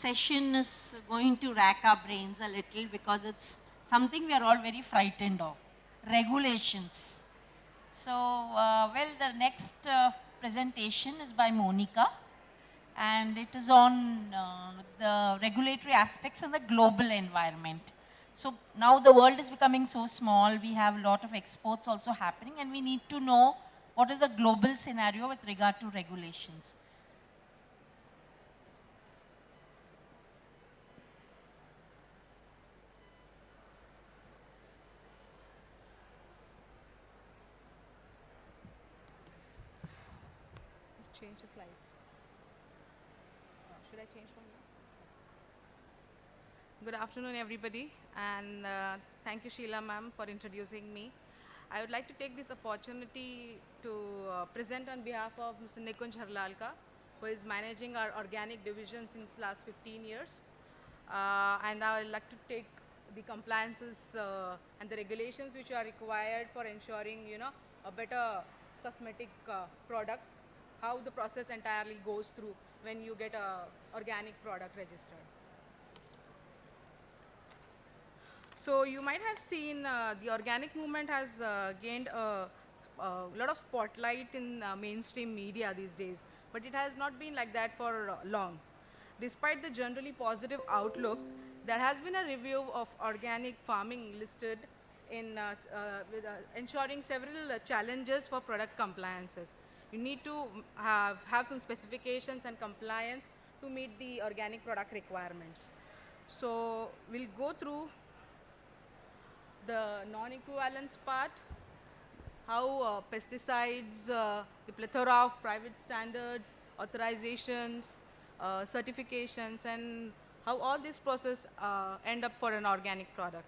session is going to rack our brains a little because it's something we are all very frightened of, regulations. So, well, the next presentation is by Monica, and it is on the regulatory aspects in the global environment. So now the world is becoming so small, we have a lot of exports also happening, and we need to know what is the global scenario with regard to regulations. Change the slides. Should I change from now? Good afternoon, everybody, and thank you, Sheila ma'am, for introducing me. I would like to take this opportunity to present on behalf of Mr. Nikunj Harlalka, who is managing our organic division since last 15 years. And I would like to take the compliances and the regulations which are required for ensuring, a better cosmetic product, how the process entirely goes through when you get a organic product registered. So you might have seen the organic movement has gained a lot of spotlight in mainstream media these days, but it has not been like that for long. Despite the generally positive outlook, there has been a review of organic farming listed in with, ensuring several challenges for product compliances. You need to have some specifications and compliance to meet the organic product requirements. So we'll go through the non-equivalence part, how pesticides, the plethora of private standards, authorizations, certifications, and how all this process end up for an organic product.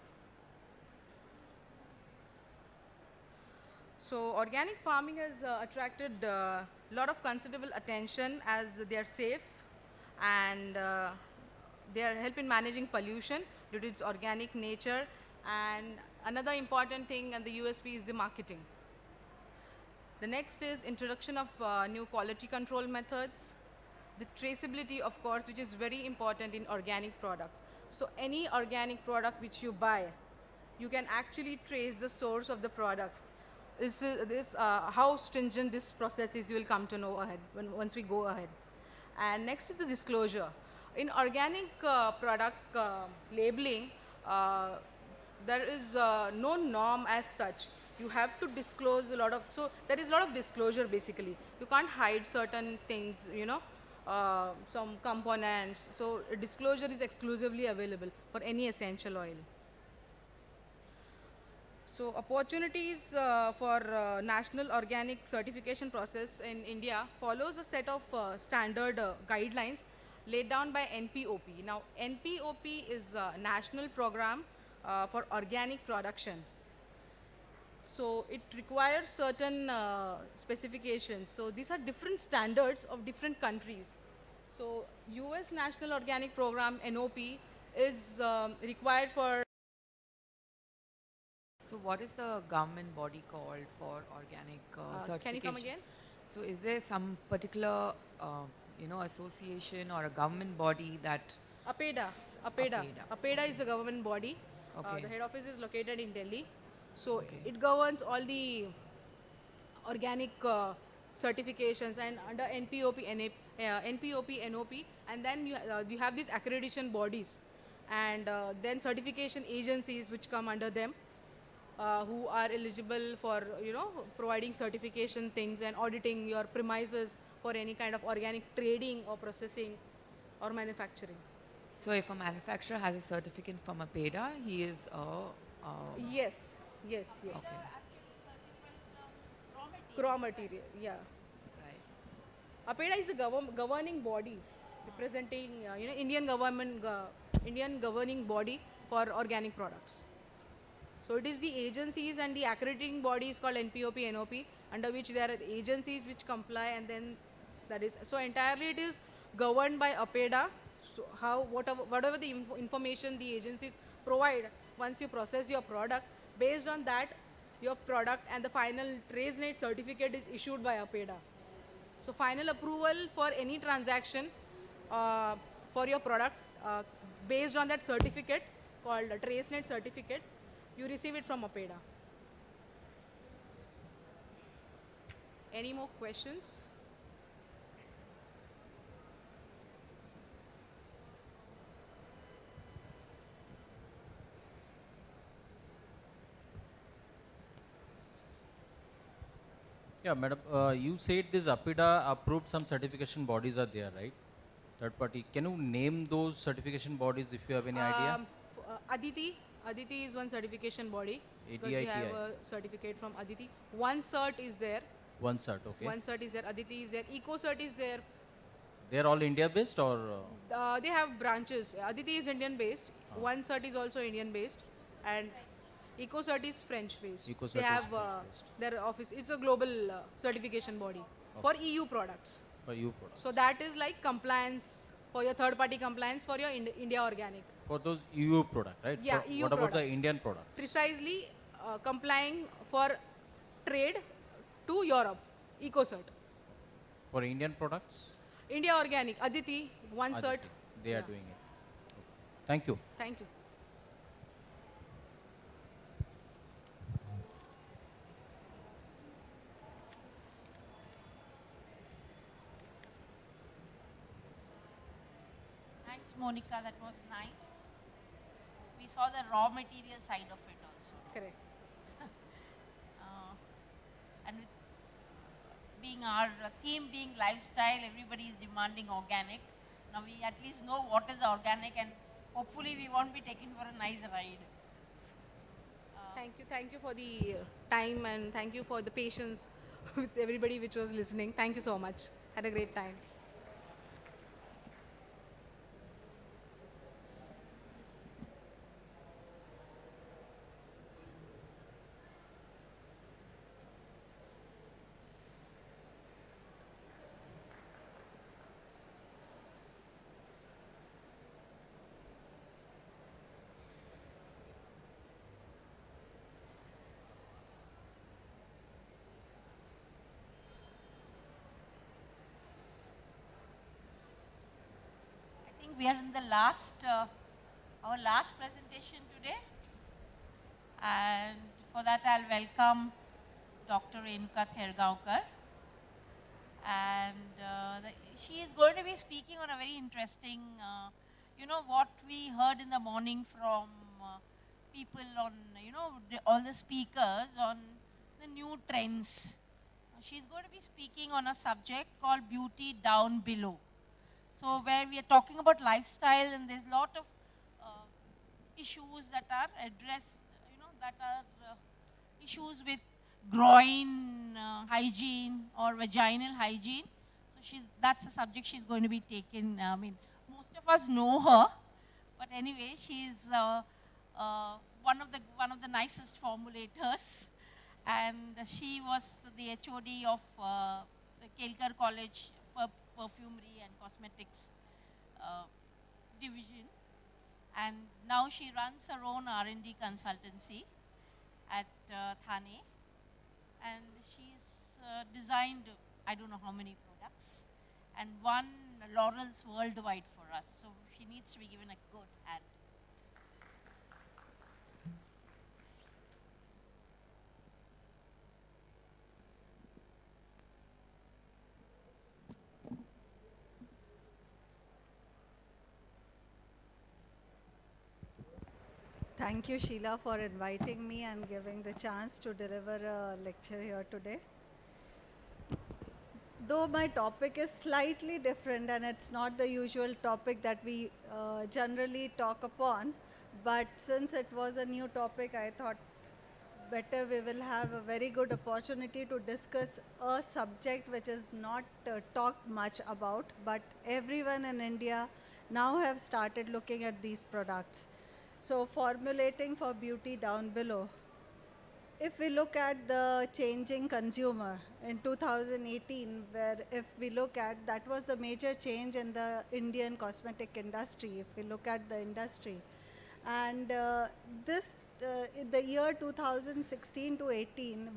So organic farming has attracted a lot of considerable attention as they are safe and they are help in managing pollution due to its organic nature. And another important thing and the USP is the marketing. The next is introduction of new quality control methods. The traceability, of course, which is very important in organic products. So any organic product which you buy, you can actually trace the source of the product. How stringent this process is, you will come to know ahead once we go ahead. And next is the disclosure. In organic product labeling, there is no norm as such. You have to disclose a lot of, so there is a lot of disclosure basically. You can't hide certain things, some components. So disclosure is exclusively available for any essential oil. So opportunities for national organic certification process in India follows a set of standard guidelines laid down by NPOP. Now NPOP is a national program for organic production. So it requires certain specifications. So these are different standards of different countries. So US National Organic Program, NOP, is required for. So what is the government body called for organic certification? Can you come again? So is there some particular, association or a government body that... APEDA. APEDA is a government body. Okay. The head office is located in Delhi. So it governs all the organic certifications and under NPOP, NOP, and then you have these accreditation bodies and then certification agencies which come under them. Who are eligible for providing certification things and auditing your premises for any kind of organic trading or processing or manufacturing. So if a manufacturer has a certificate from APEDA, he is Yes. Okay. Raw material, yeah. Right. APEDA is a governing body representing Indian government, Indian governing body for organic products. So it is the agencies and the accrediting bodies called NPOP, NOP, under which there are agencies which comply, and then that is, so entirely it is governed by APEDA. So whatever the information the agencies provide, once you process your product, based on that, your product and the final TraceNet certificate is issued by APEDA. So final approval for any transaction for your product uh, based on that certificate called a TraceNet certificate, you receive it from APEDA. Any more questions? Yeah, madam, you said this APIDA approved some certification bodies are there, right? Third party. Can you name those certification bodies if you have any idea? Aditi is one certification body because we ADITI. have a certificate from Aditi. One cert is there. One cert, okay. One cert is there. Aditi is there. EcoCert is there. They're all India based or? They have branches. Aditi is Indian based. One cert is also Indian based, and EcoCert is French based. EcoCert They is have French-based. their office. It's a global certification body for EU products. For you products. So that is like compliance for your third party compliance for your India organic. For those EU product, right? Yeah, For, EU what about the products. Indian product? Precisely complying for trade to Europe. EcoCert. For Indian products? India organic. Aditi, one cert. Aditi, they are Yeah. doing it. Okay. Thank you. Thank you. Thanks, Monica. That was nice. We saw the raw material side of it also. Correct. And with being our theme being lifestyle, everybody is demanding organic. Now we at least know what is organic, and hopefully we won't be taken for a nice ride. Thank you for the time and thank you for the patience with everybody which was listening. Thank you so much. Had a great time. I think we are in the last, our last presentation today. And for that I'll welcome Dr. Renuka Thergaonkar. And she is going to be speaking on a very interesting, what we heard in the morning from people on, all the speakers on the new trends. She's going to be speaking on a subject called beauty down below. So where we are talking about lifestyle, and there's a lot of issues that are addressed, that are issues with groin hygiene or vaginal hygiene. So that's a subject she's going to be taking. I mean, most of us know her, but anyway, she's one of the nicest formulators, and she was the HOD of the Kelkar College Perfumery and Cosmetics division, and now she runs her own R&D consultancy at Thane, and she's designed I don't know how many products and won laurels worldwide for us. So she needs to be given a good hand. Thank you, Sheila, for inviting me and giving the chance to deliver a lecture here today. Though my topic is slightly different and it's not the usual topic that we generally talk upon, but since it was a new topic, I thought better we will have a very good opportunity to discuss a subject which is not talked much about, but everyone in India now have started looking at these products. So formulating for beauty down below. If we look at the changing consumer in 2018, where if we look at, that was the major change in the Indian cosmetic industry, if we look at the industry. And in the year 2016 to 18,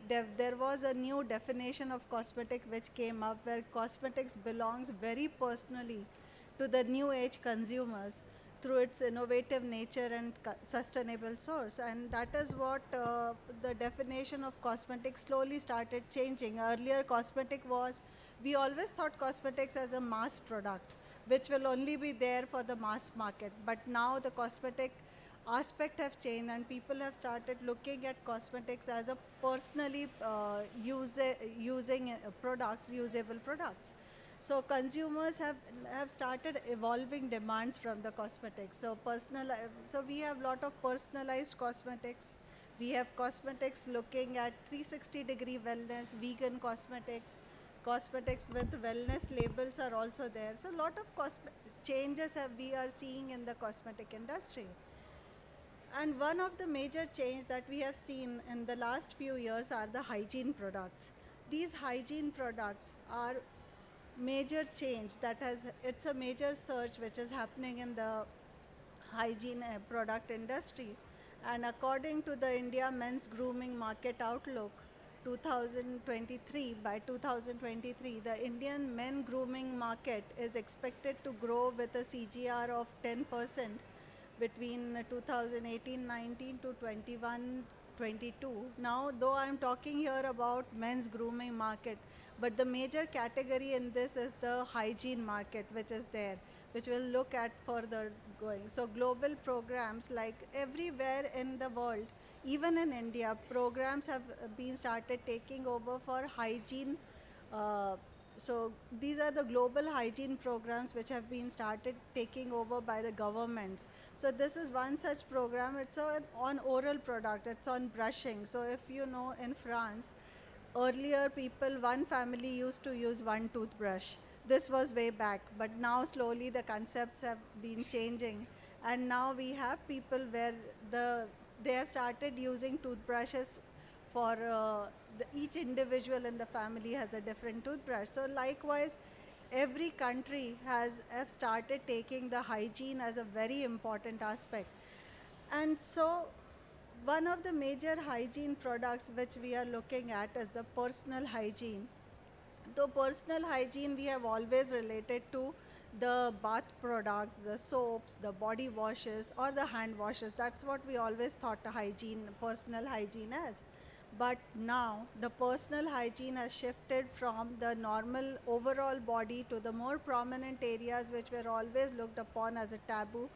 there was a new definition of cosmetic which came up, where cosmetics belongs very personally to the new age consumers through its innovative nature and sustainable source. And that is what the definition of cosmetics slowly started changing. Earlier, cosmetic was, we always thought cosmetics as a mass product, which will only be there for the mass market. But now the cosmetic aspect have changed, and people have started looking at cosmetics as a personally using products, usable products. So consumers have started evolving demands from the cosmetics. So so we have lot of personalized cosmetics. We have cosmetics looking at 360-degree wellness, vegan cosmetics, cosmetics with wellness labels are also there. So lot of changes we are seeing in the cosmetic industry. And one of the major change that we have seen in the last few years are the hygiene products. These hygiene products are major change it's a major surge which is happening in the hygiene product industry. And according to the India Men's Grooming Market Outlook 2023, by 2023, the Indian men grooming market is expected to grow with a CGR of 10% between 2018-19 to 21-22. Now, though I'm talking here about men's grooming market, but the major category in this is the hygiene market, which is there, which we'll look at further going. So global programs, like everywhere in the world, even in India, programs have been started taking over for hygiene. So these are the global hygiene programs which have been started taking over by the governments. So this is one such program. It's on oral product. It's on brushing. So if you know, in France, earlier one family used to use one toothbrush. This was way back, but now slowly the concepts have been changing, and now we have people where they have started using toothbrushes for each individual in the family has a different toothbrush. So likewise, every country have started taking the hygiene as a very important aspect. And so one of the major hygiene products which we are looking at is the personal hygiene. Though personal hygiene we have always related to the bath products, the soaps, the body washes, or the hand washes. That's what we always thought personal hygiene as. But now the personal hygiene has shifted from the normal overall body to the more prominent areas which were always looked upon as a taboo,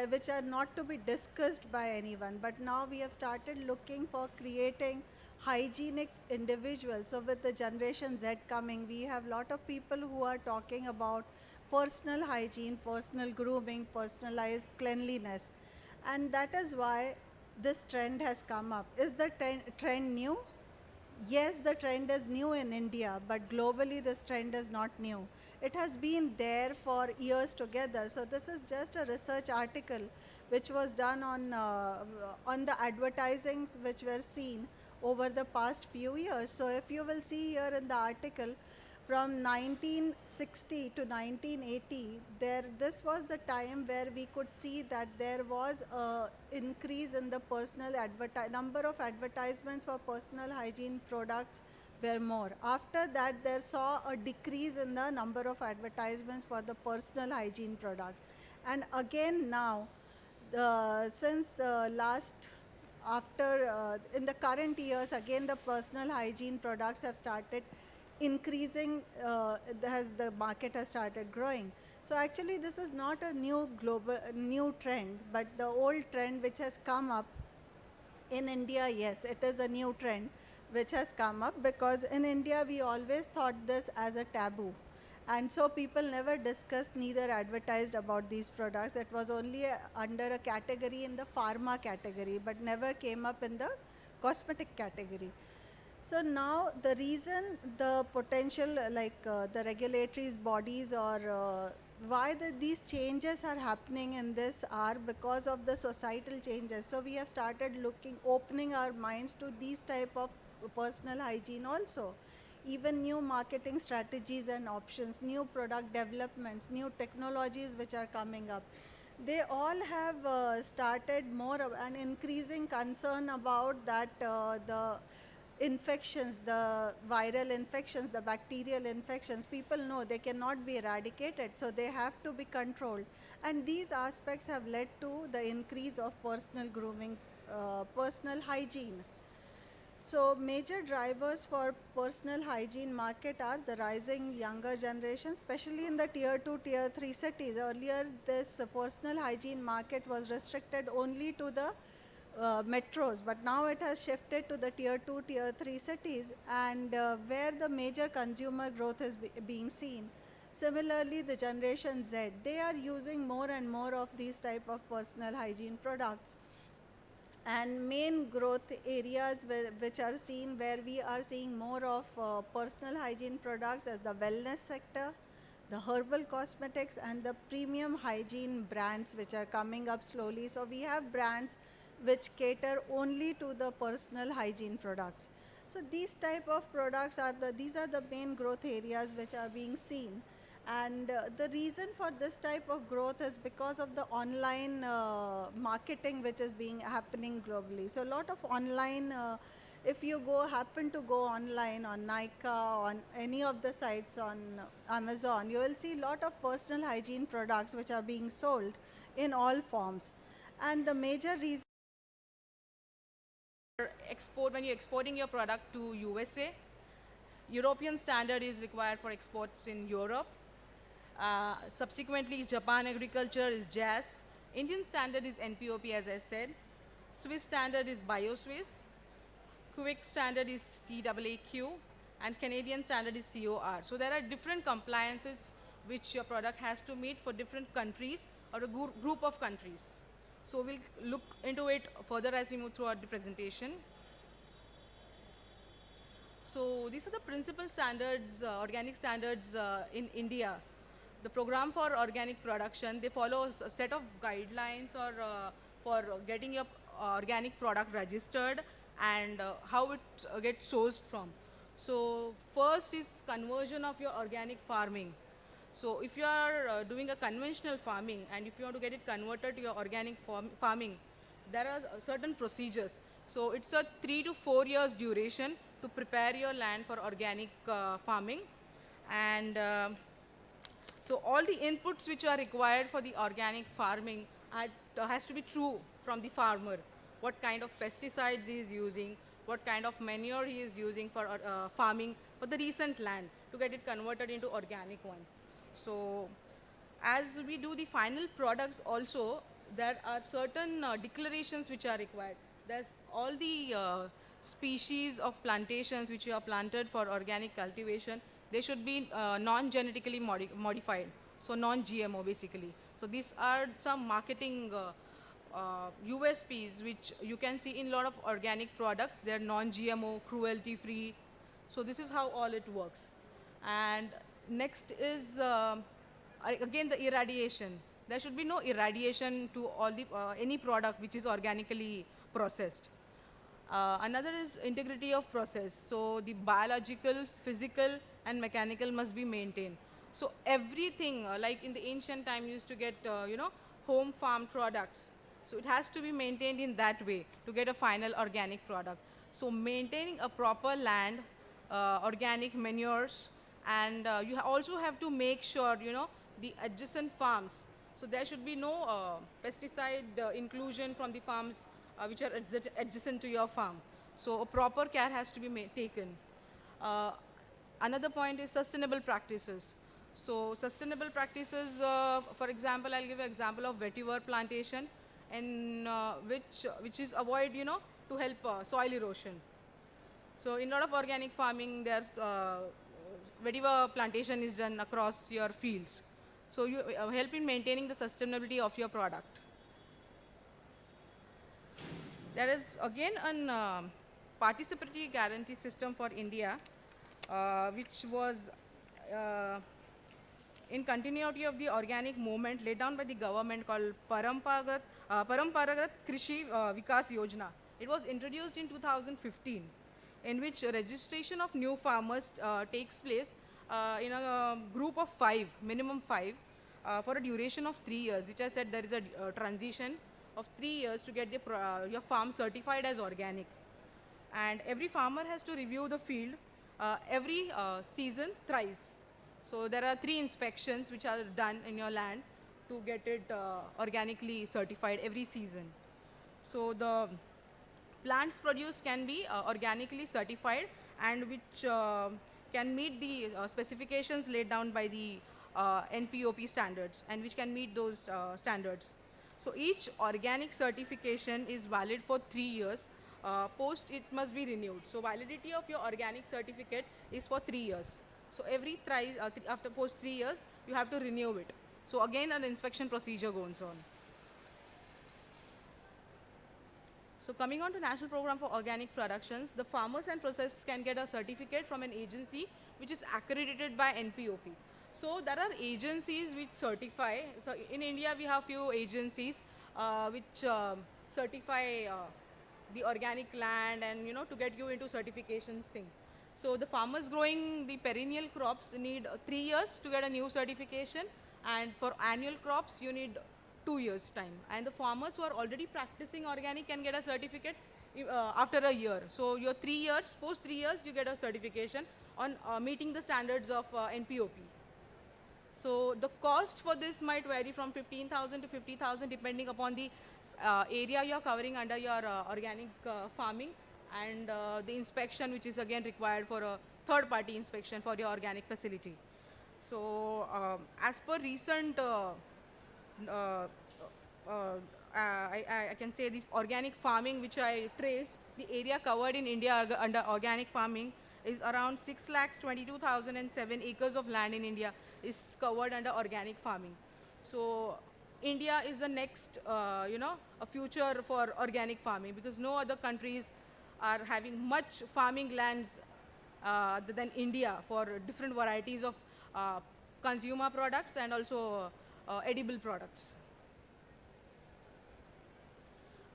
which are not to be discussed by anyone. But now we have started looking for creating hygienic individuals. So with the Generation Z coming, we have a lot of people who are talking about personal hygiene, personal grooming, personalized cleanliness. And that is why this trend has come up. Is the trend new? Yes, the trend is new in India, but globally this trend is not new. It has been there for years together. So this is just a research article which was done on the advertisings which were seen over the past few years. So if you will see here in the article, from 1960 to 1980, this was the time where we could see that there was an increase in the number of advertisements for personal hygiene products were more. After that, there saw a decrease in the number of advertisements for the personal hygiene products. And again now, since in the current years, again the personal hygiene products have started increasing as the market has started growing. So actually this is not a new trend, but the old trend which has come up in India. Yes, it is a new trend which has come up, because in India we always thought this as a taboo. And so people never discussed, neither advertised about these products. It was only under a category in the pharma category, but never came up in the cosmetic category. So now the reason the potential, the regulatory bodies, or why these changes are happening in this are because of the societal changes. So we have started opening our minds to these type of personal hygiene also. Even new marketing strategies and options, new product developments, new technologies which are coming up, they all have started more of an increasing concern about that the infections, the viral infections, the bacterial infections, people know they cannot be eradicated, so they have to be controlled. And these aspects have led to the increase of personal grooming, personal hygiene. So major drivers for personal hygiene market are the rising younger generation, especially in the tier 2, tier 3 cities. Earlier, this personal hygiene market was restricted only to the metros, but now it has shifted to the tier 2, tier 3 cities, and where the major consumer growth is being seen. Similarly, the Generation Z, they are using more and more of these type of personal hygiene products. And main growth areas which are seen, where we are seeing more of personal hygiene products, as the wellness sector, the herbal cosmetics, and the premium hygiene brands which are coming up slowly. So we have brands which cater only to the personal hygiene products. So these type of products are these are the main growth areas which are being seen. And the reason for this type of growth is because of the online marketing which is being happening globally. So a lot of online, if you happen to go online on Nykaa, on any of the sites on Amazon, you will see a lot of personal hygiene products which are being sold in all forms. And the major reason When you're exporting your product to USA, European standard is required for exports in Europe. Subsequently, Japan agriculture is JAS. Indian standard is NPOP, as I said. Swiss standard is BioSwiss. Quebec standard is CAAQ, and Canadian standard is COR. So there are different compliances which your product has to meet for different countries or a group of countries. So we'll look into it further as we move throughout the presentation. So these are the principal standards, organic standards in India. The program for organic production, they follow a set of guidelines or for getting your organic product registered and how it gets sourced from. So first is conversion of your organic farming. So if you are doing a conventional farming and if you want to get it converted to your organic farming, there are certain procedures. So it's a 3 to 4 years duration to prepare your land for organic farming. And so all the inputs which are required for the organic farming has to be true from the farmer. What kind of pesticides he is using, what kind of manure he is using for farming for the recent land to get it converted into organic one. So as we do the final products also, there are certain declarations which are required. There's all the species of plantations which you have planted for organic cultivation, they should be non-genetically modified, so non-GMO basically. So these are some marketing USPs which you can see in a lot of organic products. They're non-GMO, cruelty-free. So this is how all it works. And next is again the irradiation. There should be no irradiation to all the any product which is organically processed. Another is integrity of process. So the biological, physical, and mechanical must be maintained. So everything, like in the ancient time, you used to get home farm products. So it has to be maintained in that way to get a final organic product. So maintaining a proper land, organic manures, and you also have to make sure the adjacent farms. So there should be no pesticide inclusion from the farms which are adjacent to your farm. So a proper care has to be taken. Another point is sustainable practices. So sustainable practices, for example, I'll give an example of vetiver plantation, and which is avoid to help soil erosion. So in a lot of organic farming, there's vetiver plantation is done across your fields. So you help in maintaining the sustainability of your product. There is again a participatory guarantee system for India, which was in continuity of the organic movement laid down by the government called Paramparagat Krishi Vikas Yojana. It was introduced in 2015, in which registration of new farmers takes place in a group of 5, minimum 5, for a duration of 3 years, which I said there is a transition of 3 years to get your farm certified as organic. And every farmer has to review the field every season thrice. So there are 3 inspections which are done in your land to get it organically certified every season. So the plants produced can be organically certified and which can meet the specifications laid down by the NPOP standards and which can meet those standards. So each organic certification is valid for 3 years. Post it must be renewed. So validity of your organic certificate is for 3 years. So every thrice, after post 3 years, you have to renew it. So again, an inspection procedure goes on. So coming on to National Program for Organic Productions, the farmers and processors can get a certificate from an agency which is accredited by NPOP. So there are agencies which certify. So in India we have few agencies which certify the organic land and to get you into certifications thing. So the farmers growing the perennial crops need 3 years to get a new certification, and for annual crops you need 2 years time, and the farmers who are already practicing organic can get a certificate after a year. So your 3 years, post 3 years you get a certification on meeting the standards of NPOP. So the cost for this might vary from 15,000 to 50,000 depending upon the area you are covering under your organic farming, and the inspection which is again required for a third party inspection for your organic facility. So as per recent I can say the organic farming which I traced, the area covered in India under organic farming is around 6,22,007 acres of land in India is covered under organic farming. So India is the next, a future for organic farming, because no other countries are having much farming lands than India for different varieties of consumer products and also edible products.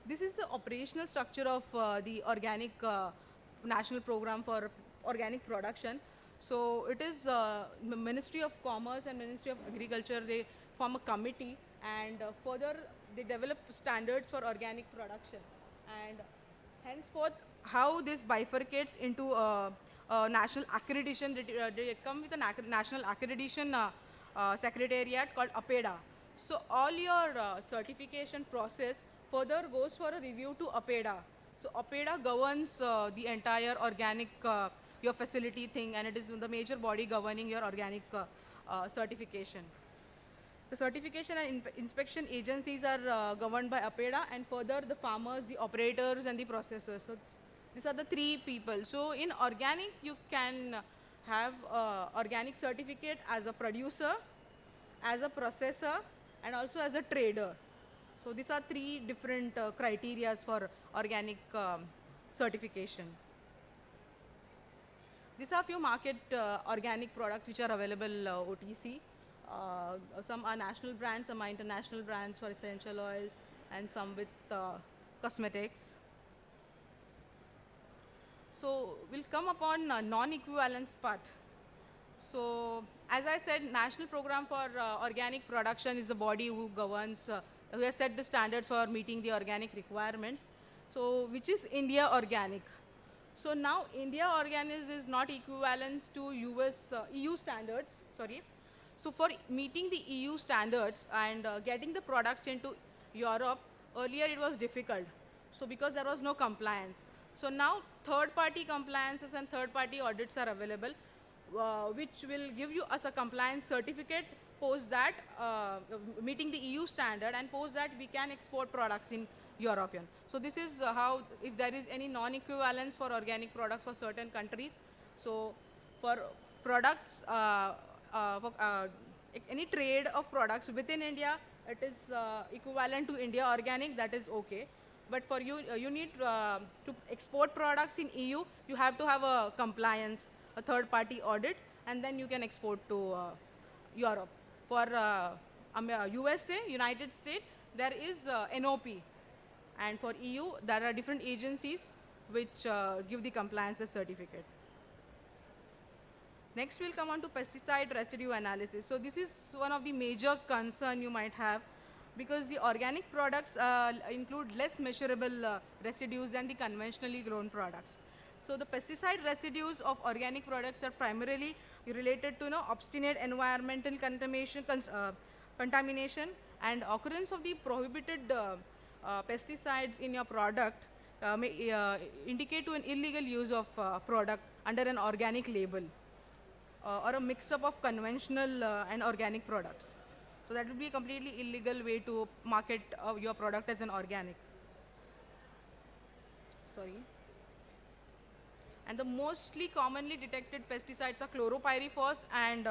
This is the operational structure of the organic national program for organic production. So it is Ministry of Commerce and Ministry of Agriculture, they form a committee, and further they develop standards for organic production, and henceforth how this bifurcates into national accreditation. They come with a national accreditation secretariat called APEDA. So all your certification process further goes for a review to APEDA. So APEDA governs the entire organic your facility thing, and it is the major body governing your organic certification. The certification and inspection agencies are governed by APEDA, and further the farmers, the operators and the processors. So these are the 3 people. So in organic you can have organic certificate as a producer, as a processor and also as a trader. So these are 3 different criteria for organic certification. These are few market organic products which are available OTC. Some are national brands, some are international brands for essential oils, and some with cosmetics. So we'll come upon non-equivalence part. So as I said, National Program for Organic Production is the body who governs, who has set the standards for meeting the organic requirements. So which is India Organic. So now India Organic is not equivalent to EU standards, sorry. So for meeting the EU standards and getting the products into Europe, earlier it was difficult. So because there was no compliance. So now third party compliances and third party audits are available, which will give you as a compliance certificate. Post that, meeting the EU standard, and post that we can export products in European. So this is how, if there is any non-equivalence for organic products for certain countries. So for products, for any trade of products within India, it is equivalent to India Organic, that is okay. But for you, you need to export products in EU, you have to have a compliance, a third party audit, and then you can export to Europe. For USA, United States, there is NOP. And for EU, there are different agencies which give the compliances certificate. Next, we'll come on to pesticide residue analysis. So this is one of the major concern you might have, because the organic products include less measurable residues than the conventionally grown products. So the pesticide residues of organic products are primarily related to obstinate environmental contamination, and occurrence of the prohibited pesticides in your product may indicate to an illegal use of product under an organic label or a mix-up of conventional and organic products. So that would be a completely illegal way to market your product as an organic. Sorry. And the mostly commonly detected pesticides are chlorpyrifos and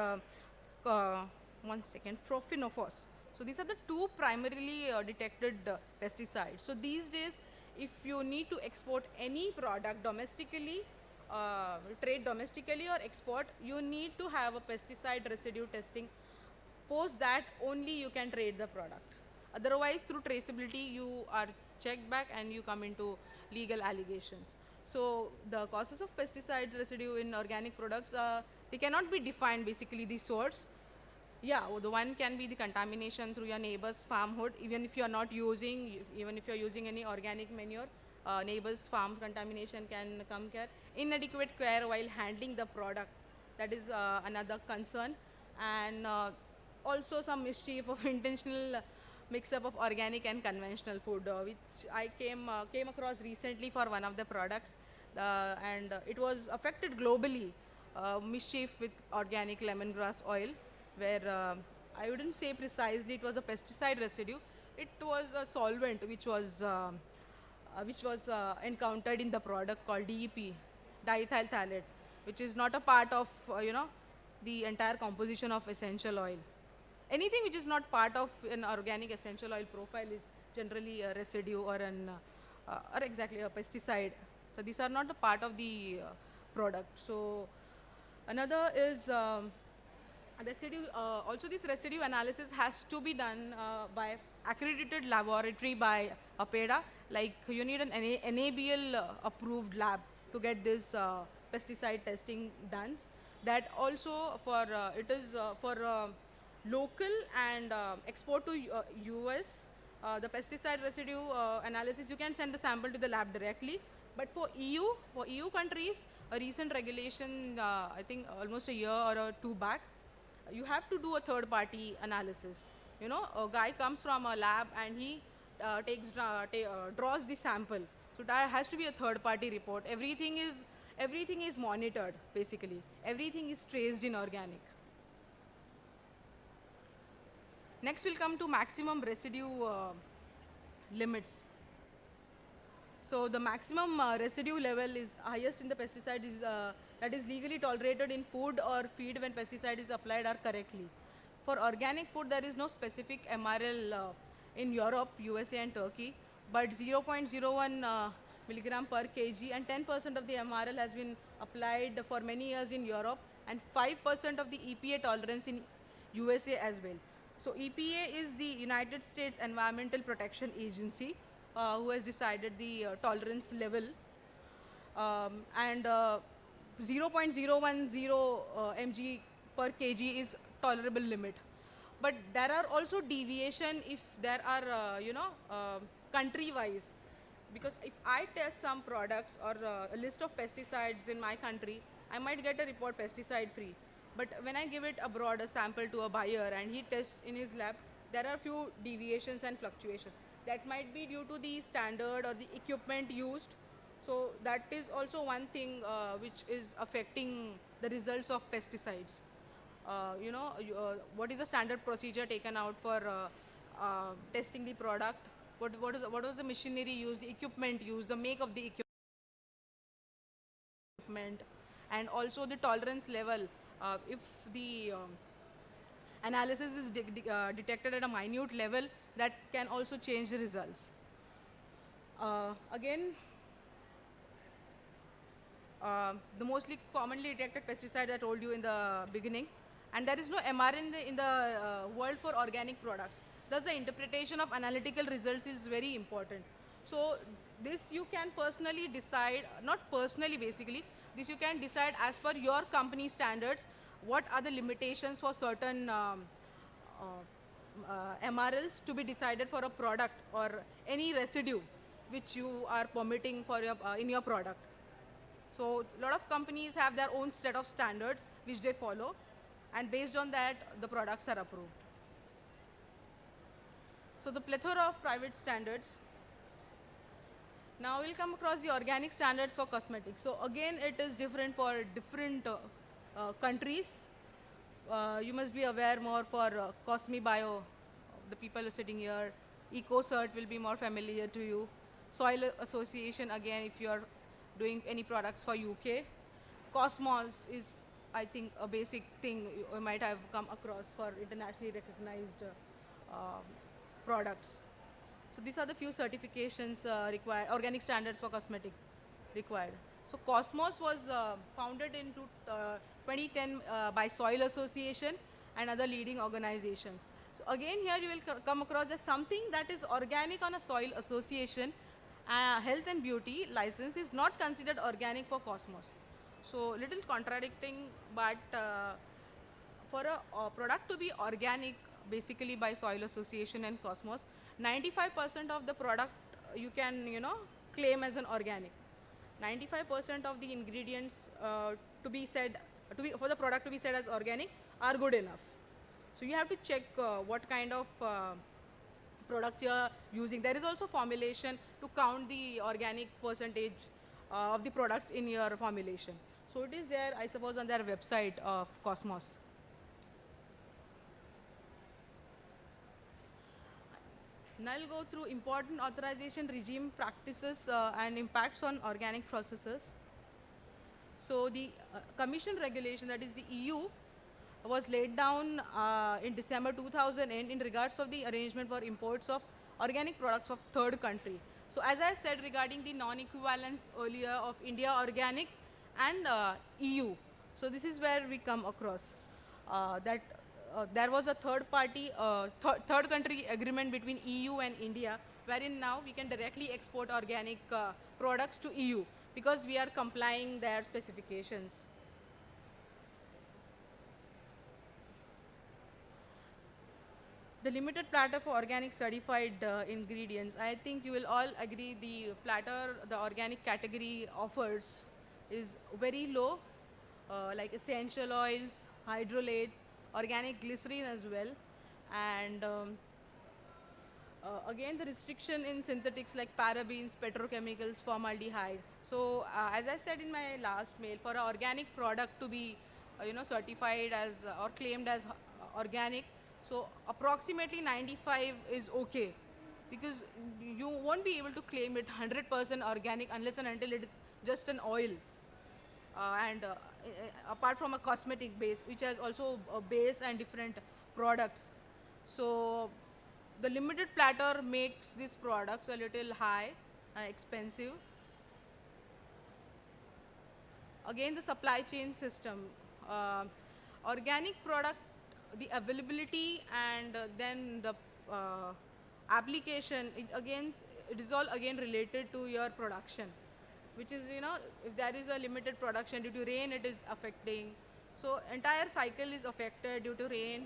profenophos. So these are the two primarily detected pesticides. So these days, if you need to export any product domestically, trade domestically or export, you need to have a pesticide residue testing. Post that, only you can trade the product. Otherwise, through traceability, you are checked back and you come into legal allegations. So the causes of pesticide residue in organic products, they cannot be defined, basically the source. Yeah, the one can be the contamination through your neighbor's farm hood, even if you are not using, even if you are using any organic manure, neighbor's farm contamination can come here. Inadequate care while handling the product, that is another concern. And also some mischief of intentional mix-up of organic and conventional food, which I came across recently for one of the products, and it was affected globally. Mischief with organic lemongrass oil, where I wouldn't say precisely it was a pesticide residue. It was a solvent which was encountered in the product called DEP, diethyl phthalate, which is not a part of the entire composition of essential oil. Anything which is not part of an organic essential oil profile is generally a residue or or exactly a pesticide. So these are not a part of the product. So another is residue. Also, this residue analysis has to be done by accredited laboratory by APEDA. Like you need an NABL approved lab to get this pesticide testing done. That also for it is for local and export to US, the pesticide residue analysis, you can send the sample to the lab directly. But for EU countries, a recent regulation, I think almost a year or two back, you have to do a third-party analysis. A guy comes from a lab and he draws the sample. So that has to be a third-party report. Everything is monitored, basically. Everything is traced in organic. Next, we'll come to maximum residue limits. So the maximum residue level is highest in the pesticide is that is legally tolerated in food or feed when pesticide is applied are correctly. For organic food, there is no specific MRL in Europe, USA and Turkey, but 0.01 milligram per kg and 10% of the MRL has been applied for many years in Europe and 5% of the EPA tolerance in USA as well. So EPA is the United States Environmental Protection Agency who has decided the tolerance level, and 0.010 mg per kg is tolerable limit. But there are also deviation if there are country wise, because if I test some products or a list of pesticides in my country, I might get a report pesticide free. But when I give it abroad, a sample to a buyer and he tests in his lab, there are few deviations and fluctuations. That might be due to the standard or the equipment used. So that is also one thing which is affecting the results of pesticides. What is the standard procedure taken out for testing the product? What was the machinery used, the equipment used, the make of the equipment, and also the tolerance level. If the analysis is detected at a minute level, that can also change the results. Again, the mostly commonly detected pesticides I told you in the beginning, and there is no MR in the world for organic products. Thus, the interpretation of analytical results is very important. So, this you can personally decide, not personally basically, this you can decide as per your company standards, what are the limitations for certain MRLs to be decided for a product or any residue which you are permitting for your, in your product. So a lot of companies have their own set of standards which they follow, and based on that, the products are approved. So the plethora of private standards. Now we'll come across the organic standards for cosmetics. So again, it is different for different countries. You must be aware more for Cosmi Bio, the people are sitting here. EcoCert will be more familiar to you. Soil Association, again, if you are doing any products for UK. Cosmos is, I think, a basic thing you might have come across for internationally recognized products. So these are the few certifications required, organic standards for cosmetic required. So Cosmos was founded in 2010 by Soil Association and other leading organizations. So again, here you will come across as something that is organic on a Soil Association. Health and beauty license is not considered organic for Cosmos. So little contradicting, but for a product to be organic, basically by Soil Association and Cosmos, 95% of the product you can claim as an organic. 95% of the ingredients for the product to be said as organic are good enough. So you have to check what kind of products you are using. There is also formulation to count the organic percentage of the products in your formulation. So it is there, I suppose, on their website of Cosmos. Now I'll go through important authorization regime practices and impacts on organic processes. So the Commission regulation, that is the EU, was laid down in December 2008 in regards of the arrangement for imports of organic products of third country. So as I said regarding the non-equivalence earlier of India organic and EU, so this is where we come across that there was a third party, third country agreement between EU and India, wherein now we can directly export organic products to EU because we are complying their specifications. The limited platter for organic certified ingredients. I think you will all agree the platter the organic category offers is very low, like essential oils, hydrolates, organic glycerin as well, and again the restriction in synthetics like parabens, petrochemicals, formaldehyde. So as I said in my last mail, for an organic product to be certified as or claimed as organic, so approximately 95 is okay, because you won't be able to claim it 100% organic unless and until it is just an oil. And apart from a cosmetic base, which has also a base and different products. So the limited platter makes these products a little high, expensive. Again, the supply chain system. Organic product, the availability and then the application, it is all again related to your production, which is, if there is a limited production due to rain, it is affecting. So entire cycle is affected due to rain,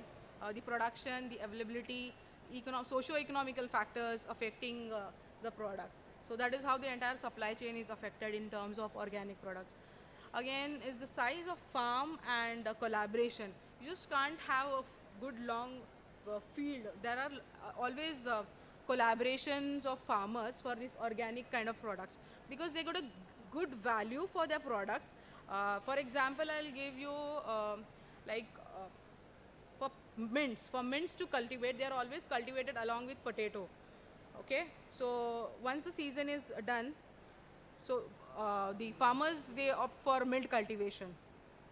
the production, the availability, socio-economical factors affecting the product. So that is how the entire supply chain is affected in terms of organic products. Again, is the size of farm and collaboration. You just can't have a good long field. There are always collaborations of farmers for these organic kind of products because they got a good value for their products. For example, I'll give you for mints to cultivate, they are always cultivated along with potato. Okay, so once the season is done, so the farmers, they opt for mint cultivation.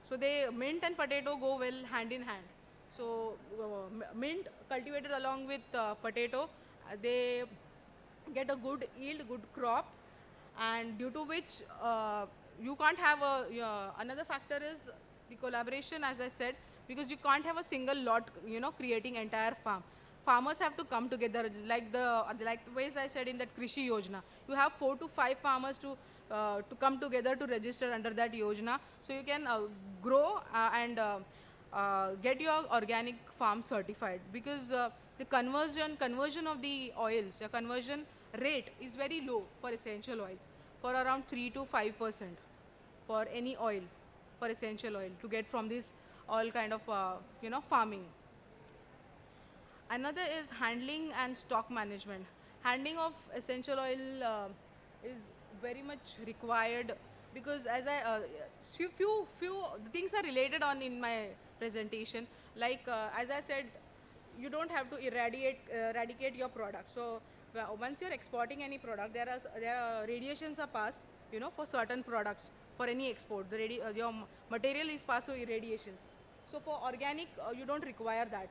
So mint and potato go well hand in hand. So mint cultivated along with potato, they get a good yield, good crop, and due to which you can't have another factor is the collaboration, as I said, because you can't have a single lot, creating entire farm. Farmers have to come together, like the ways I said in that Krishi Yojana. You have 4 to 5 farmers to come together to register under that Yojana, so you can grow and get your organic farm certified, because the conversion of the oils, the conversion rate is very low for essential oils, for around 3 to 5%. for any oil, for essential oil, to get from this all kind of farming. Another is handling and stock management. Handling of essential oil is very much required, because as few things are related on in my presentation. Like as I said, you don't have to eradicate your product. So once you're exporting any product, there are radiations are passed, for certain products for any export. Your material is passed through irradiations. So for organic, you don't require that.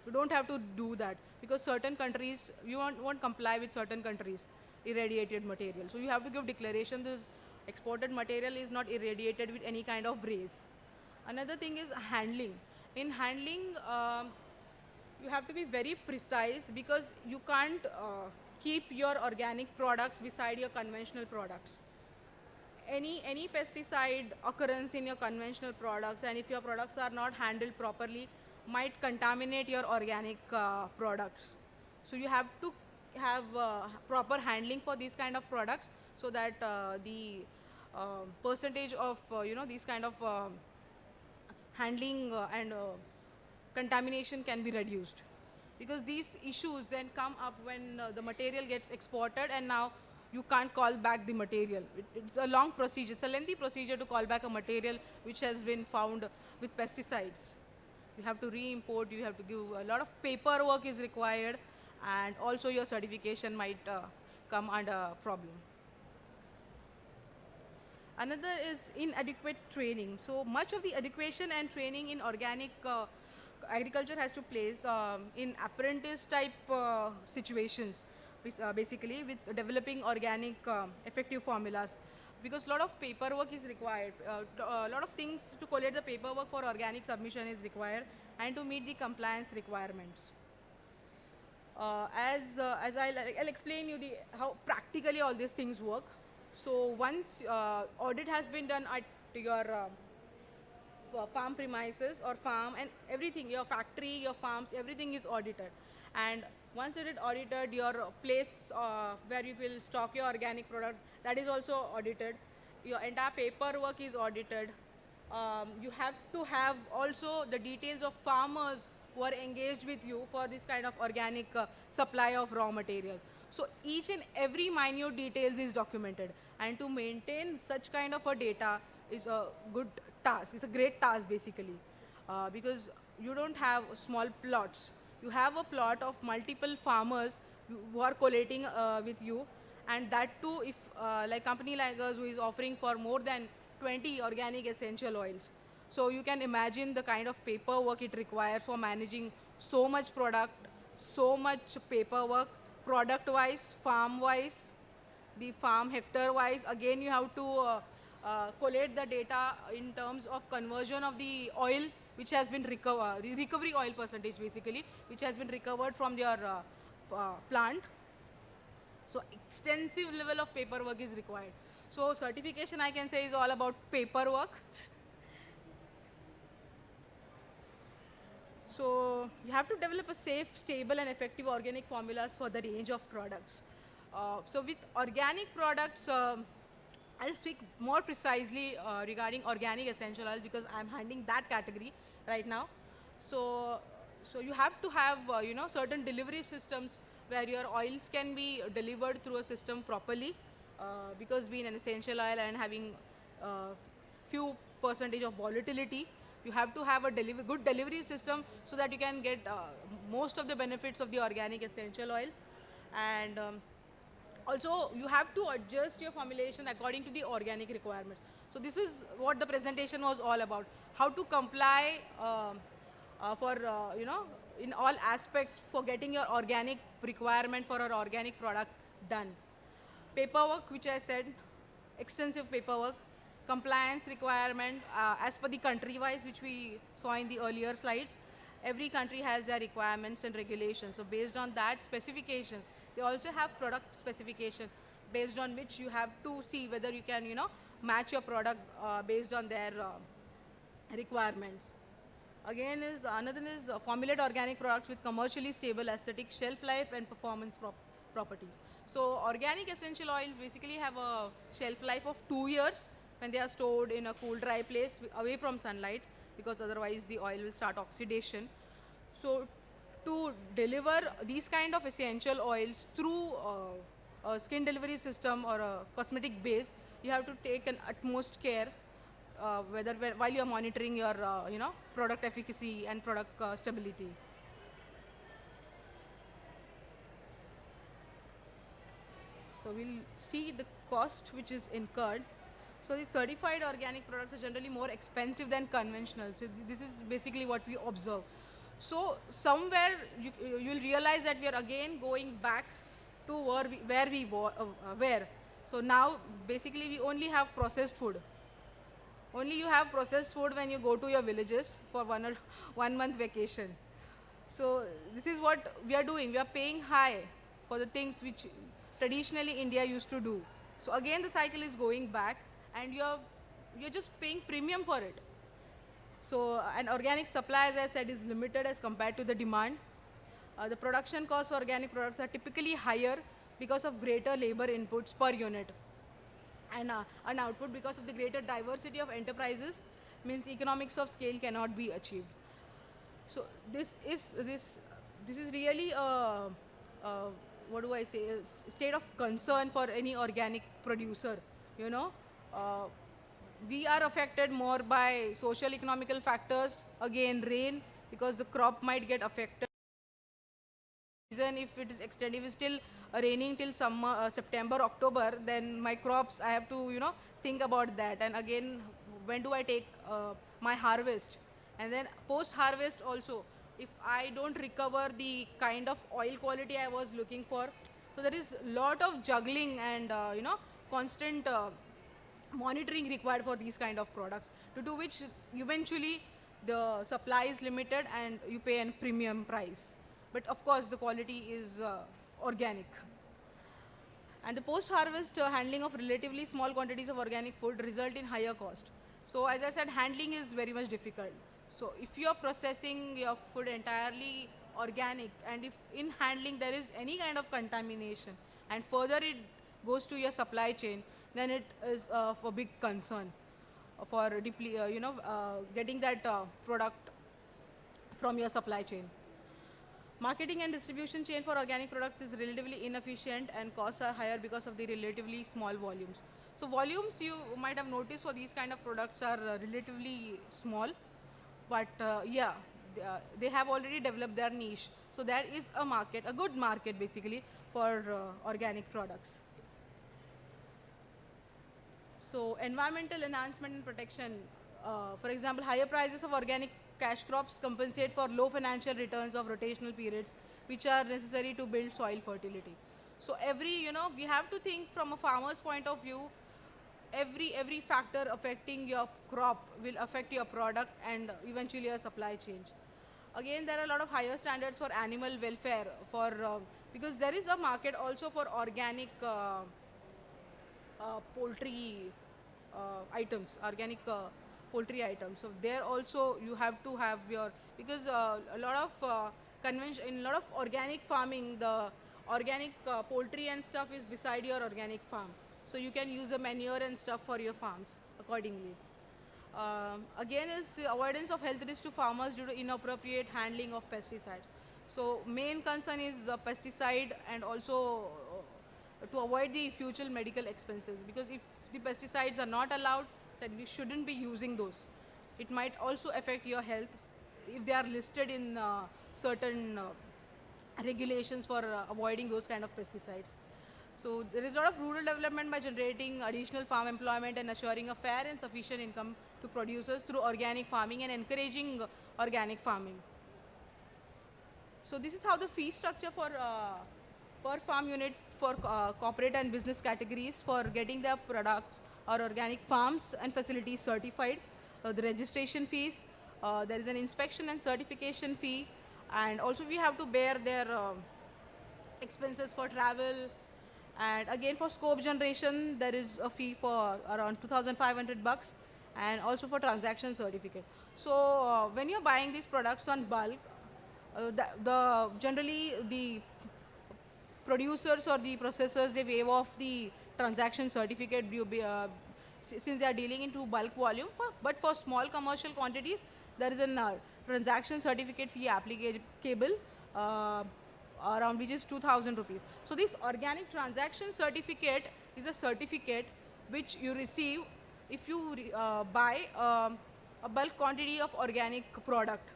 You don't have to do that, because certain countries, you won't comply with certain countries irradiated material. So you have to give declaration this exported material is not irradiated with any kind of rays. Another thing is handling. In handling, you have to be very precise, because you can't keep your organic products beside your conventional products. Any pesticide occurrence in your conventional products, and if your products are not handled properly, might contaminate your organic products. So you have to have proper handling for these kind of products, so that the percentage of these kind of handling and contamination can be reduced. Because these issues then come up when the material gets exported, and now you can't call back the material. It's a long procedure, it's a lengthy procedure to call back a material which has been found with pesticides. You have to re-import, you have to give a lot of paperwork is required, and also your certification might come under problem. Another is inadequate training. So much of the education and training in organic agriculture has to place in apprentice type situations, basically with developing organic effective formulas, because a lot of paperwork is required. A lot of things to collate the paperwork for organic submission is required, and to meet the compliance requirements. I'll explain you how practically all these things work. So once audit has been done at your farm premises or farm, and everything, your factory, your farms, everything is audited. And once it is audited, your place where you will stock your organic products, that is also audited. Your entire paperwork is audited. You have to have also the details of farmers who are engaged with you for this kind of organic supply of raw material. So each and every minute details is documented, and to maintain such kind of a data is a good task. It's a great task basically, because you don't have small plots. You have a plot of multiple farmers who are collating with you, and that too if like company like us who is offering for more than 20 organic essential oils. So you can imagine the kind of paperwork it requires for managing so much product, so much paperwork, product wise, farm wise, the farm hectare wise. Again, you have to collate the data in terms of conversion of the oil which has been recovery oil percentage basically, which has been recovered from your plant. So extensive level of paperwork is required. So certification, I can say, is all about paperwork. So you have to develop a safe, stable and effective organic formulas for the range of products. So with organic products, I'll speak more precisely regarding organic essential oils, because I'm handling that category right now. So you have to have certain delivery systems where your oils can be delivered through a system properly, because being an essential oil and having few percentage of volatility, you have to have a good delivery system so that you can get most of the benefits of the organic essential oils. And also you have to adjust your formulation according to the organic requirements. So this is what the presentation was all about, how to comply for in all aspects for getting your organic requirement for our organic product done. Paperwork, which I said, extensive paperwork, compliance requirement as per the country wise, which we saw in the earlier slides. Every country has their requirements and regulations. So based on that specifications, they also have product specification based on which you have to see whether you can match your product based on their requirements. Again, another is formulate organic products with commercially stable aesthetic, shelf life and performance properties. So organic essential oils basically have a shelf life of 2 years, when they are stored in a cool, dry place away from sunlight, because otherwise the oil will start oxidation. So to deliver these kind of essential oils through a skin delivery system or a cosmetic base, you have to take an utmost care while you are monitoring your product efficacy and product stability. So we'll see the cost which is incurred. So these certified organic products are generally more expensive than conventional. So this is basically what we observe. So somewhere you'll realize that we are again going back to where we were. So now basically we only have processed food. Only you have processed food when you go to your villages for 1 month vacation. So this is what we are doing. We are paying high for the things which traditionally India used to do. So again the cycle is going back, and you're just paying premium for it. So an organic supply, as I said, is limited as compared to the demand. The production costs for organic products are typically higher because of greater labor inputs per unit. And an output because of the greater diversity of enterprises means economics of scale cannot be achieved. So this is really a what do I say, a state of concern for any organic producer. You know, we are affected more by social economical factors. Again, rain, because the crop might get affected. Season, if it is extended, if it's still raining till summer, September, October, then my crops, I have to think about that. And again, when do I take my harvest? And then post harvest also, if I don't recover the kind of oil quality I was looking for, so there is a lot of juggling and constant monitoring required for these kind of products, due to which eventually the supply is limited and you pay a premium price. But of course the quality is organic. And the post-harvest handling of relatively small quantities of organic food result in higher cost. So as I said, handling is very much difficult. So if you are processing your food entirely organic, and if in handling there is any kind of contamination, and further it goes to your supply chain, then it is of a big concern for getting that product from your supply chain. Marketing and distribution chain for organic products is relatively inefficient, and costs are higher because of the relatively small volumes. So volumes, you might have noticed, for these kind of products are relatively small, but yeah, they have already developed their niche. So there is a market, a good market basically, for organic products. So environmental enhancement and protection, for example, higher prices of organic cash crops compensate for low financial returns of rotational periods, which are necessary to build soil fertility. So we have to think from a farmer's point of view. Every factor affecting your crop will affect your product and eventually your supply chain. Again, there are a lot of higher standards for animal welfare, because there is a market also for organic poultry items, organic poultry items. So there also you have to have because a lot of in a lot of organic farming, the organic poultry and stuff is beside your organic farm. So you can use a manure and stuff for your farms accordingly. Again is avoidance of health risks to farmers due to inappropriate handling of pesticides. So main concern is the pesticide, and also to avoid the future medical expenses, because if the pesticides are not allowed, said you shouldn't be using those. It might also affect your health if they are listed in certain regulations for avoiding those kind of pesticides. So there is a lot of rural development by generating additional farm employment and assuring a fair and sufficient income to producers through organic farming and encouraging organic farming. So this is how the fee structure for per farm unit for corporate and business categories for getting their products or organic farms and facilities certified. The registration fees, there is an inspection and certification fee, and also we have to bear their expenses for travel. And again, for scope generation, there is a fee for around 2,500 bucks, and also for transaction certificate. So when you're buying these products on bulk, generally the producers or the processors, they waive off the transaction certificate since they are dealing into bulk volume. But for small commercial quantities, there is a transaction certificate fee applicable around which is 2,000 rupees. So this organic transaction certificate is a certificate which you receive if you buy a bulk quantity of organic product.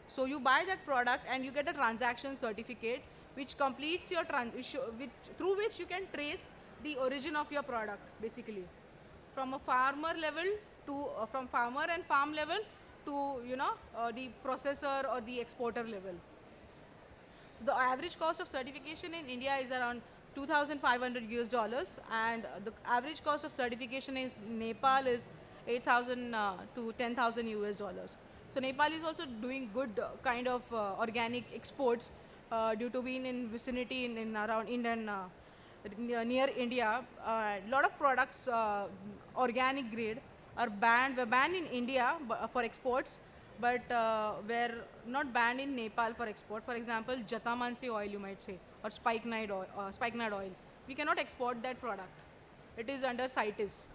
So you buy that product and you get a transaction certificate which completes your through which you can trace the origin of your product, basically from a farmer level to from farmer and farm level to the processor or the exporter level. So the average cost of certification in India is around 2,500 US dollars, and the average cost of certification in Nepal is 8,000 to 10,000 US dollars. So Nepal is also doing good kind of organic exports due to being in vicinity in around Indian near India. A lot of products organic grade were banned in India for exports, but were not banned in Nepal for export. For example, Jatamansi oil, you might say, or spikenard oil. We cannot export that product. It is under CITES.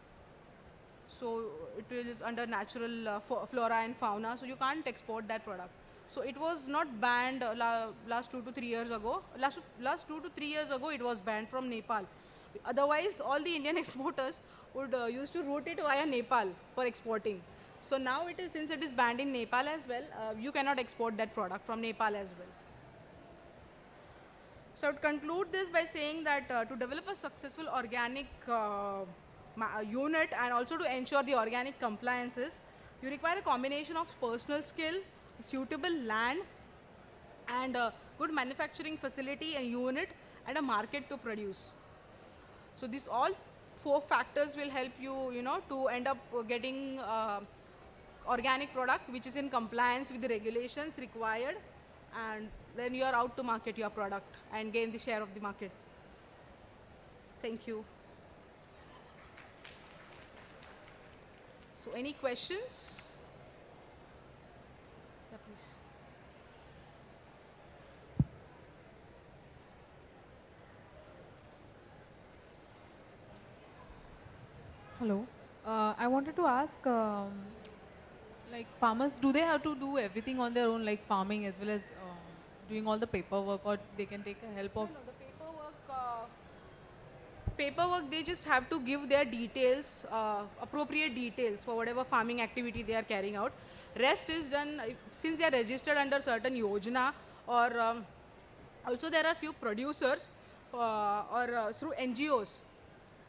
So it is under natural flora and fauna, so you can't export that product. So it was not banned last 2 to 3 years ago. Last 2 to 3 years ago, it was banned from Nepal. Otherwise, all the Indian exporters would used to route it via Nepal for exporting. So now it is, since it is banned in Nepal as well, you cannot export that product from Nepal as well. So I would conclude this by saying that to develop a successful organic unit and also to ensure the organic compliances, you require a combination of personal skill, suitable land, and a good manufacturing facility and unit, and a market to produce. So these all 4 factors will help you, to end up getting organic product which is in compliance with the regulations required, and then you are out to market your product and gain the share of the market. Thank you. So any questions? Yeah, please. Hello. I wanted to ask, like farmers, do they have to do everything on their own, like farming as well as doing all the paperwork, or they can take a help of? No, the paperwork, they just have to give their details, appropriate details for whatever farming activity they are carrying out. Rest is done since they are registered under certain yojana, or also there are few producers or through NGOs.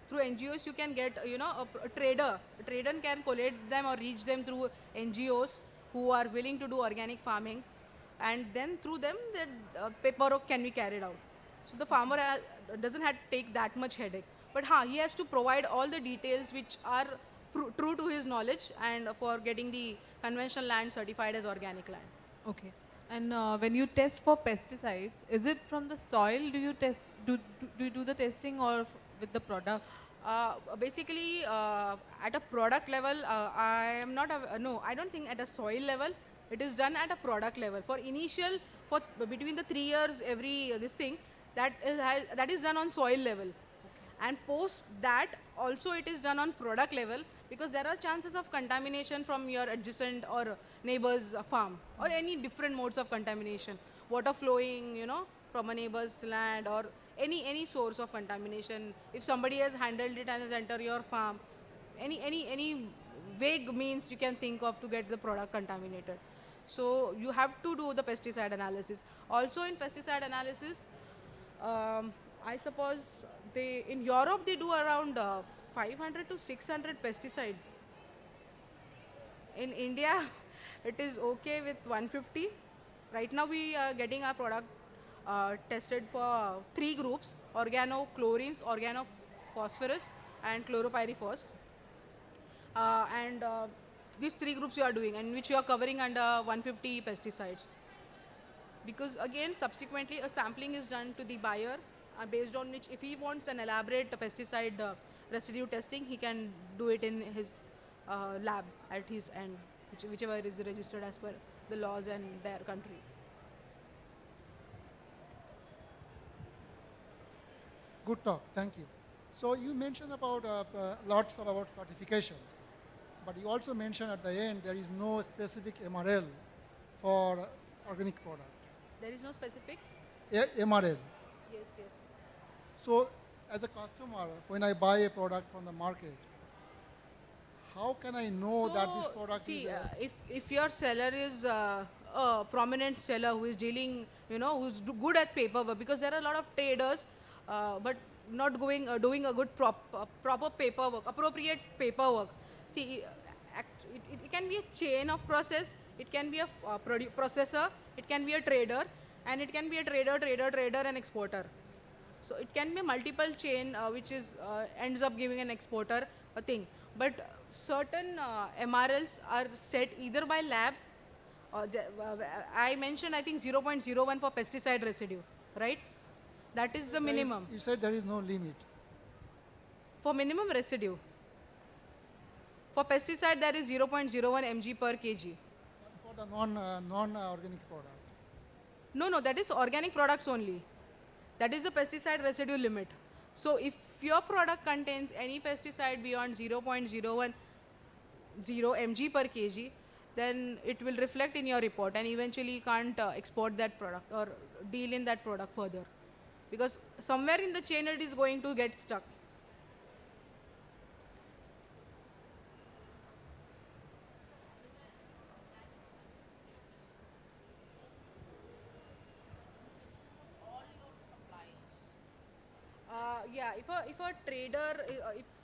Through NGOs you can get a trader. A trader can collect them or reach them through NGOs who are willing to do organic farming, and then through them the paperwork can be carried out. So the farmer doesn't have to take that much headache, but he has to provide all the details which are true to his knowledge, and for getting the conventional land certified as organic land. Okay. And when you test for pesticides, is it from the soil? Do you test? Do you do the testing, or with the product? Basically, at a product level, I am not. No, I don't think at a soil level. It is done at a product level. For initial, for between the 3 years, every this thing that is done on soil level, and post that also it is done on product level, because there are chances of contamination from your adjacent or neighbor's farm, or any different modes of contamination, water flowing, from a neighbor's land, or any source of contamination. If somebody has handled it and has entered your farm, any vague means you can think of to get the product contaminated. So you have to do the pesticide analysis. Also in pesticide analysis, I suppose in Europe they do around 500 to 600 pesticide. In India, it is okay with 150. Right now we are getting our product tested for 3 groups: organochlorines, organophosphorus, and chloropyrifos. And these 3 groups you are doing, and which you are covering under 150 pesticides. Because again, subsequently a sampling is done to the buyer, based on which, if he wants an elaborate pesticide residue testing, he can do it in his lab at his end, whichever is registered as per the laws and their country. Good talk, thank you. So you mentioned about lots about certification, but you also mentioned at the end there is no specific MRL for organic product. There is no specific? MRL. Yes, yes. So as a customer, when I buy a product from the market, how can I know that this product see, is if your seller is a prominent seller who is dealing, who's good at paperwork, because there are a lot of traders, but not doing a good proper paperwork, appropriate paperwork. See, it can be a chain of process. It can be a processor. It can be a trader, and it can be a trader, and exporter. So it can be multiple chain which is ends up giving an exporter a thing. But certain MRLs are set either by lab. I mentioned I think 0.01 for pesticide residue, right? That is the minimum you said there is no limit. for minimum residue. For pesticide there is 0.01 mg per kg. For the non-organic product. No, that is organic products only. That is the pesticide residue limit. So if your product contains any pesticide beyond 0.010 mg per kg, then it will reflect in your report, and eventually you can't export that product or deal in that product further. Because somewhere in the chain it is going to get stuck. Yeah, if a trader,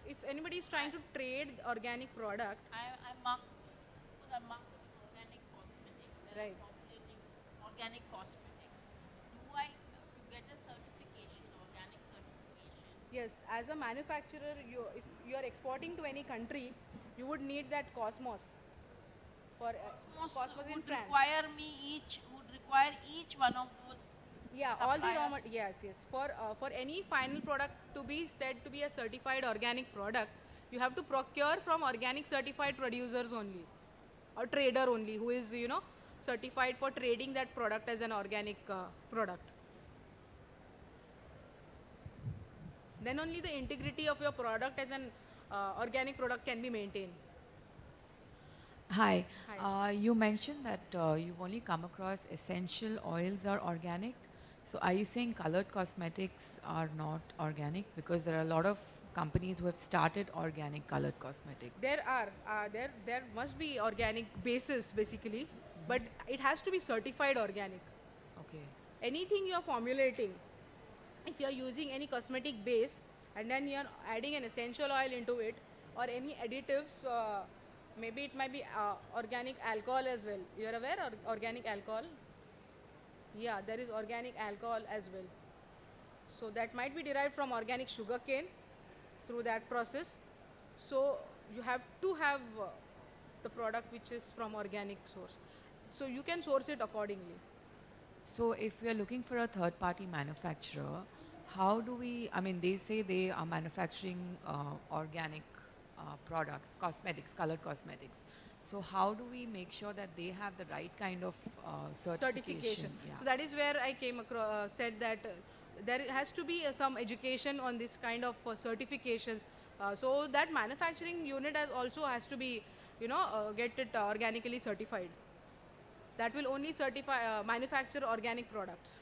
if anybody is trying to trade organic product, I mark, suppose I mark organic cosmetics. And Right. I'm formulating organic cosmetics. Do I to get a certification, organic certification? yes, as a manufacturer, if you are exporting to any country, you would need that Cosmos for Cosmos in would France. require each one of those. Yeah, all the raw suppliers. yes. For any final product to be said to be a certified organic product, you have to procure from organic certified producers only, or trader only, who is certified for trading that product as an organic product. Then only the integrity of your product as an organic product can be maintained. Hi. Hi. You mentioned that you've only come across essential oils are organic. So are you saying colored cosmetics are not organic? Because there are a lot of companies who have started organic colored cosmetics. There must be organic bases basically, but it has to be certified organic. Okay. Anything you are formulating, if you are using any cosmetic base and then you are adding an essential oil into it or any additives, maybe it might be organic alcohol as well. You are aware of organic alcohol? Yeah, there is organic alcohol as well. So that might be derived from organic sugarcane through that process. So you have to have the product which is from organic source. So you can source it accordingly. So if we are looking for a third party manufacturer, how do we, I mean, they say they are manufacturing organic products, cosmetics, colored cosmetics. So how do we make sure that they have the right kind of certification? Yeah. So that is where I came across, said that there has to be some education on this kind of certifications. So that manufacturing unit also has to be, get it organically certified. That will only manufacture organic products.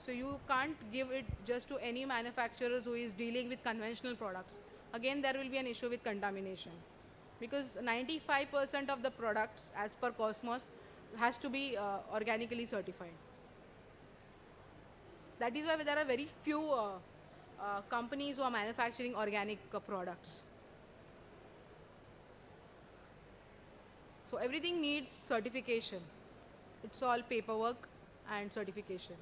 So you can't give it just to any manufacturers who is dealing with conventional products. Again, there will be an issue with contamination. Because 95% of the products as per Cosmos has to be organically certified. That is why there are very few companies who are manufacturing organic products. So everything needs certification. It's all paperwork and certification.